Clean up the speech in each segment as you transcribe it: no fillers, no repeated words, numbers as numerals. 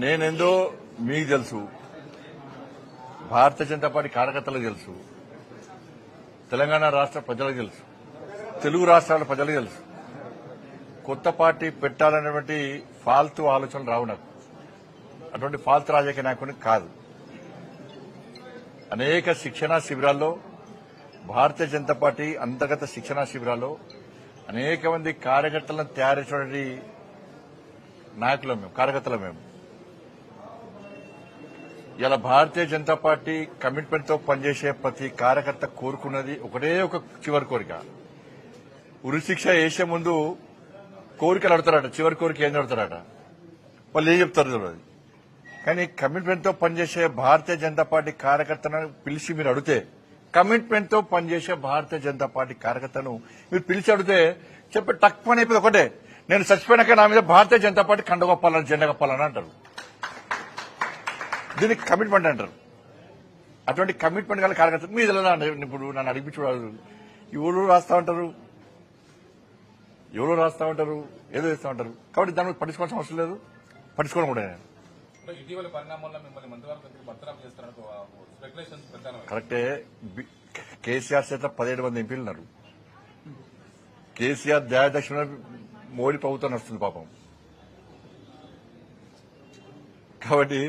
నేనేందో మీకు తెలుసు, భారతీయ జనతా పార్టీ కార్యకర్తలకు తెలుసు, తెలంగాణ రాష్ట్ర ప్రజలకు తెలుసు, తెలుగు రాష్ట్రాల ప్రజలకు తెలుసు. కొత్త పార్టీ పెట్టాలనేటువంటి ఫాల్తు ఆలోచనలు రావు నాకు. అటువంటి ఫాల్తు రాజకీయ నాయకుని కాదు. అనేక శిక్షణా శిబిరాల్లో, భారతీయ జనతా పార్టీ అంతర్గత శిక్షణా శిబిరాల్లో అనేక మంది కార్యకర్తలను తయారు చేసినటువంటి నాయకులం మేము, కార్యకర్తలం మేము. ఇలా భారతీయ జనతా పార్టీ కమిట్మెంట్ తో పనిచేసే ప్రతి కార్యకర్త కోరుకున్నది ఒకటే ఒక చివరి కోరిక. ఉరిశిక్ష వేసే ముందు కోరికలు అడుగుతారట, చివరి కోరిక ఏం అడుగుతారట, వాళ్ళు ఏం చెప్తారు తెలియదు. కానీ కమిట్మెంట్ తో పనిచేసే భారతీయ జనతా పార్టీ కార్యకర్తను పిలిచి మీరు అడిగితే, కమిట్మెంట్ తో పనిచేసే భారతీయ జనతా పార్టీ కార్యకర్తను మీరు పిలిచి అడిగితే చెప్పి టక్ అని అయిపోయింది ఒకటే, నేను చచ్చిపోయినాక నా మీద భారతీయ జనతా పార్టీ కండ కప్పాలని, జెండా కప్పాలని అంటారు. దీనికి కమిట్మెంట్ అంటారు. అటువంటి కమిట్మెంట్ గల కార్యకర్త మీద ఇప్పుడు నన్ను అడిగి చూడాలి. ఎవరు రాస్తా ఉంటారు, ఎవరో రాస్తా ఉంటారు, ఏదో చేస్తా ఉంటారు. కాబట్టి దాని మీద పట్టించుకోవాల్సిన అవసరం లేదు, పట్టించుకోవడం కూడా. కరెక్టే. కేసీఆర్ చేత 17 మంది ఎంపీలు ఉన్నారు. కేసీఆర్ దయాదక్షిణ మోడీ ప్రభుత్వం నడుస్తుంది పాపం. కాబట్టి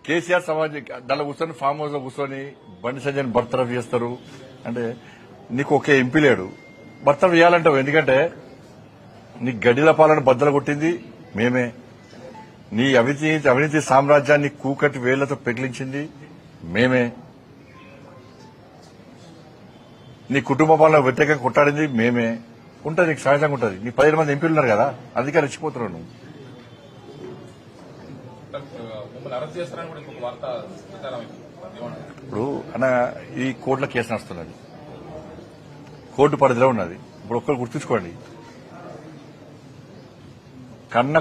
కేసీఆర్ సమాజం దానిలో కూర్చొని ఫామ్ హౌస్ లో కూర్చొని బండి సంజయ్ బర్తరఫ్ చేస్తారు అంటే నీకు ఒకే ఎంపీ లేడు, బర్తరఫ్ చేయాలంటావు. ఎందుకంటే నీ గడిల పాలన బద్దలు కొట్టింది మేమే, నీ అవినీతి సామ్రాజ్యాన్ని కూకటి వేళ్లతో పెగిలించింది మేమే, నీ కుటుంబ పాలన వ్యతిరేకంగా కొట్టాడింది మేమే. ఉంటుంది, నీకు సహజంగా ఉంటుంది. నీ 17 మంది ఎంపీలు ఉన్నారు కదా, అందుకే రెచ్చిపోతున్నావు నువ్వు. ఇప్పుడు అన్న ఈ కోర్టుల కేసు నడుస్తున్నది, కోర్టు పరిధిలో ఉన్నది. ఇప్పుడు ఒక్కరు గుర్తుంచుకోండి, కన్న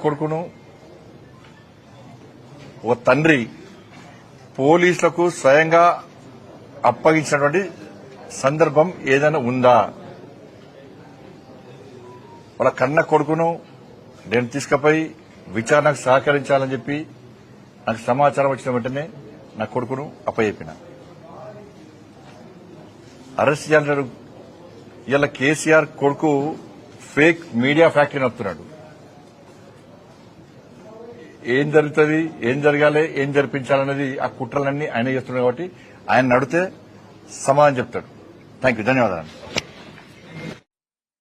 కొడుకును ఓ తండ్రి పోలీసులకు స్వయంగా అప్పగించినటువంటి సందర్భం ఏదైనా ఉందా? వాళ్ళ కన్న కొడుకును నేను తీసుకుపోయి విచారణకు సహకరించాలని చెప్పి నాకు సమాచారం వచ్చిన వెంటనే నా కొడుకును అప్పచెప్పిన. అరెస్ట్ చేయాలంటారు. ఇలా కేసీఆర్ కొడుకు ఫేక్ మీడియా ఫ్యాక్టరీ నడుపుతున్నాడు. ఏం జరుగుతుంది, ఏం జరగాలి, ఏం జరిపించాలనేది ఆ కుట్రలన్నీ ఆయన చేస్తున్నాడు. కాబట్టి ఆయన నడితే సమాధానం చెప్తాడు. థ్యాంక్ యూ, ధన్యవాదాలు.